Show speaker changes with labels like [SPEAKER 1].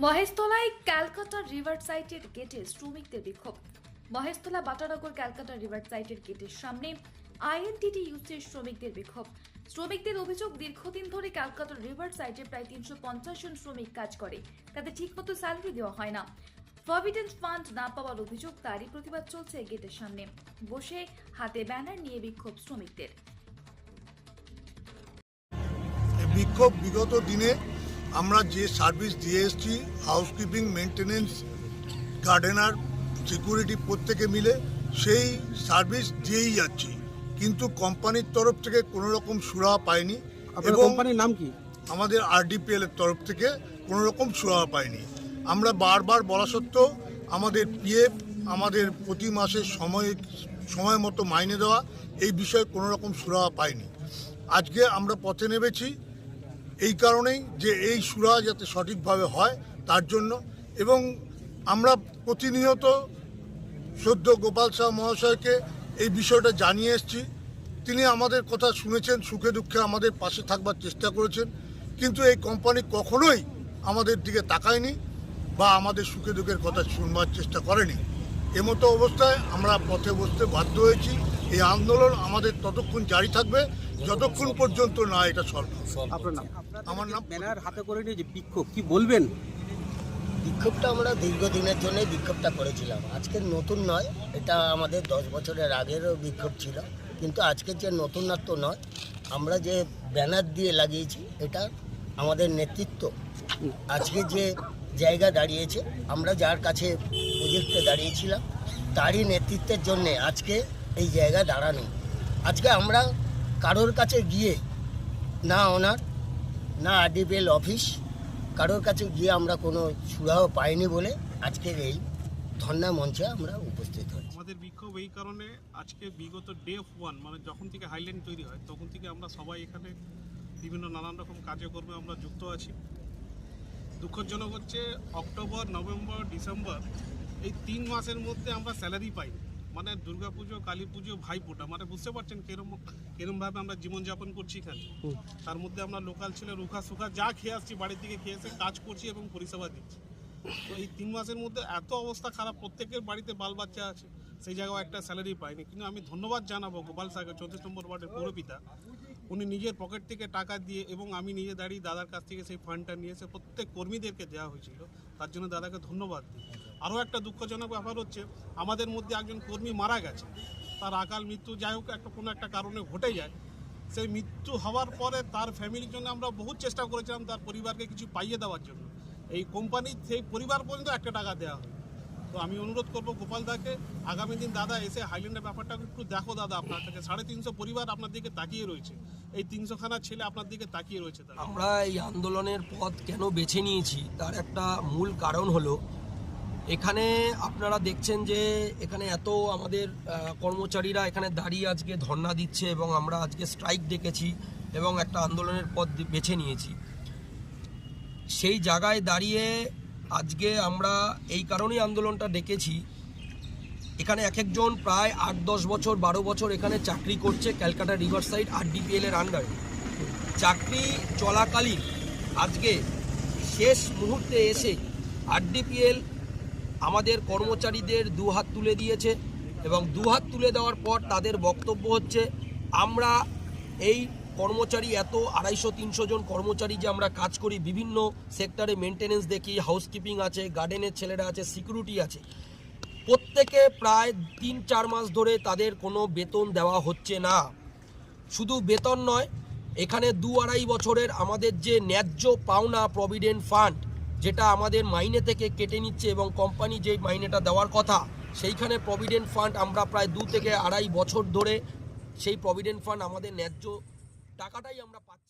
[SPEAKER 1] মহেশতলায় Calcutta river সাইটের গেটে শ্রমিকদের বিক্ষোভ। মহেশতলা বাটানগর ক্যালকাটা রিভার সাইটের গেটের সামনে আইএনটিটিইউসির শ্রমিকদের বিক্ষোভ। শ্রমিকদের অভিযোগ, দীর্ঘদিন ধরে ক্যালকাটা রিভার সাইটে প্রায় 350 জন শ্রমিক কাজ করে, তাদের ঠিকমতো স্যালারি দেওয়া হয় না। প্রভিডেন্ট ফান্ড না পাওয়ার অভিযোগ, তারই প্রতিবাদ চলছে গেটের সামনে বসে হাতে ব্যানার নিয়ে বিক্ষোভ শ্রমিকদের।
[SPEAKER 2] বিক্ষোভ বিগত দিনে আমরা যে সার্ভিস দিয়ে এসেছি, হাউসকিপিং, মেনটেনেন্স, গার্ডেনার, সিকিউরিটি প্রত্যেকে মিলে সেই সার্ভিস দিয়েই যাচ্ছি, কিন্তু কোম্পানির তরফ থেকে কোনো রকম সুরাহা পাইনি। এবং
[SPEAKER 3] কোম্পানির নাম কি?
[SPEAKER 2] আমাদের আরডিপিএল এর তরফ থেকে কোনো রকম সুরাহা পাইনি। আমরা বারবার বলা সত্ত্বেও আমাদের পিএফ, আমাদের প্রতি মাসে সময় মতো মাইনে দেওয়া, এই বিষয়ে কোনো রকম সুরাহা পাইনি। আজকে আমরা পথে নেমেছি এই কারণেই যে এই সুরাহা যাতে সঠিকভাবে হয় তার জন্য। এবং আমরা প্রতিনিয়ত সদ্য গোপাল শাহ মহাশয়কে এই বিষয়টা জানিয়ে এসেছি। তিনি আমাদের কথা শুনেছেন, সুখে দুঃখে আমাদের পাশে থাকবার চেষ্টা করেছেন, কিন্তু এই কোম্পানি কখনোই আমাদের দিকে তাকায়নি বা আমাদের সুখে দুঃখের কথা শুনবার চেষ্টা করেনি। এমতো অবস্থায় আমরা পথে বসতে বাধ্য হয়েছি। এই আন্দোলন আমাদের ততক্ষণ জারি থাকবে যতক্ষণ পর্যন্ত না এটা সলভ।
[SPEAKER 3] আপনার নাম?
[SPEAKER 2] আমার নাম
[SPEAKER 3] ব্যানার হাতে করে নিয়ে যে বিক্ষোভ, কি বলবেন?
[SPEAKER 4] বিক্ষোভটা আমরা দীর্ঘদিনের জন্যই বিক্ষোভটা করেছিলাম, আজকের নতুন নয়। এটা আমাদের 10 বছরের আগেরও বিক্ষোভ ছিল, কিন্তু আজকের যে নতুনত্ব নয়। আমরা যে ব্যানার দিয়ে লাগিয়েছি, এটা আমাদের নেতৃত্ব আজকে যে জায়গা দাঁড়িয়েছে, আমরা যার কাছে প্রজেক্টে দাঁড়িয়েছিলাম তারই নেতৃত্বের জন্যে আজকে এই জায়গা দাঁড়ানো। আজকে আমরা কারোর কাছে গিয়ে, না ওনার না আরডিপিএল অফিস, কারোর কাছে গিয়ে আমরা কোনো সুরাহা পাইনি বলে আজকের এই ধর্ণা মঞ্চে আমরা উপস্থিত হই।
[SPEAKER 5] আমাদের বিক্ষোভ এই কারণে, আজকে বিগত ডে 1 মানে যখন থেকে হাইল্যান্ড তৈরি হয় তখন থেকে আমরা সবাই এখানে বিভিন্ন নানান রকম কার্যক্রমে আমরা যুক্ত আছি। দুঃখজনক হচ্ছে অক্টোবর, নভেম্বর, ডিসেম্বর এই 3 মাসের মধ্যে আমরা স্যালারি পাই। মানে দুর্গাপুজো, কালী পুজো, ভাইফোঁটা, মানে বুঝতে পারছেন কিরমভাবে আমরা জীবনযাপন করছি এখানে। তার মধ্যে আমরা লোকাল ছেলে রুখা সুখা যা খেয়ে আসছি, বাড়ির দিকে খেয়ে এসে কাজ করছি এবং পরিষেবা দিচ্ছি। তো এই 3 মাসের মধ্যে এত অবস্থা খারাপ, প্রত্যেকের বাড়িতে বাল বাচ্চা আছে, সেই জায়গায় একটা স্যালারি পাইনি। কিন্তু আমি ধন্যবাদ জানাবো গোপাল শাহকে, 34 নম্বর ওয়ার্ডের পৌরপিতা। উনি নিজের পকেট থেকে টাকা দিয়ে এবং আমি নিজে দাঁড়িয়ে দাদার কাছ থেকে সেই ফান্ডটা নিয়ে এসে প্রত্যেক কর্মীদেরকে দেওয়া হয়েছিল, তার জন্য দাদাকে ধন্যবাদ দিই। আরও একটা দুঃখজনক ব্যাপার হচ্ছে, আমাদের মধ্যে একজন কর্মী মারা গেছে, তার আকাল মৃত্যু যাই হোক কোনো একটা কারণে ঘটে যায়। সেই মৃত্যু হওয়ার পরে তার ফ্যামিলির জন্য আমরা বহু চেষ্টা করেছিলাম তার পরিবারকে কিছু পাইয়ে দেওয়ার জন্য। এই কোম্পানির সেই পরিবার পর্যন্ত 1 টাকা দেওয়া হয়। তো আমি অনুরোধ করবো গোপাল দাকে, আগামী দিন দাদা এসে হাইল্যান্ডের ব্যাপারটা একটু দেখো দাদা, আপনার থেকে 350 পরিবার আপনার দিকে তাকিয়ে রয়েছে, এই 300খানা ছেলে আপনার দিকে তাকিয়ে রয়েছে।
[SPEAKER 6] আমরা এই আন্দোলনের পথ কেন বেছে নিয়েছি তার একটা মূল কারণ হলো, এখানে আপনারা দেখছেন যে এখানে এত আমাদের কর্মচারীরা এখানে দাঁড়িয়ে আজকে ধর্ণা দিচ্ছে এবং আমরা আজকে স্ট্রাইক ডেকেছি এবং একটা আন্দোলনের পথ বেছে নিয়েছি। সেই জায়গায় দাঁড়িয়ে আজকে আমরা এই কারণেই আন্দোলনটা ডেকেছি, এখানে এক একজন প্রায় 8-10 বছর 12 বছর এখানে চাকরি করছে ক্যালকাটা রিভার সাইড আরডিপিএল এর আন্ডারে। চাকরি চলাকালীন আজকে শেষ মুহূর্তে এসে আরডিপিএল আমাদের কর্মচারীদের 2 হাত তুলে দিয়েছে এবং 2 হাত তুলে দেওয়ার পর তাদের বক্তব্য হচ্ছে, আমরা এই কর্মচারী এত 250-300 জন কর্মচারী যে আমরা কাজ করি, বিভিন্ন সেক্টরে মেনটেনেন্স দেখি, হাউসকিপিং আছে, গার্ডেনের ছেলেরা আছে, সিকিউরিটি আছে, প্রত্যেকে প্রায় 3-4 মাস ধরে তাদের কোনো বেতন দেওয়া হচ্ছে না। শুধু বেতন নয়, এখানে 2-2.5 বছরের আমাদের যে ন্যায্য পাওনা প্রভিডেন্ট ফান্ড, যেটা আমাদের মাইনে থেকে কেটে নিচ্ছে এবং কোম্পানি যেই মাইনেটা দেওয়ার কথা, সেইখানে প্রভিডেন্ট ফান্ড আমরা প্রায় 2 থেকে 2.5 বছর ধরে সেই প্রভিডেন্ট ফান্ড আমাদের ন্যায্য টাকাটাই আমরা পাচ্ছি।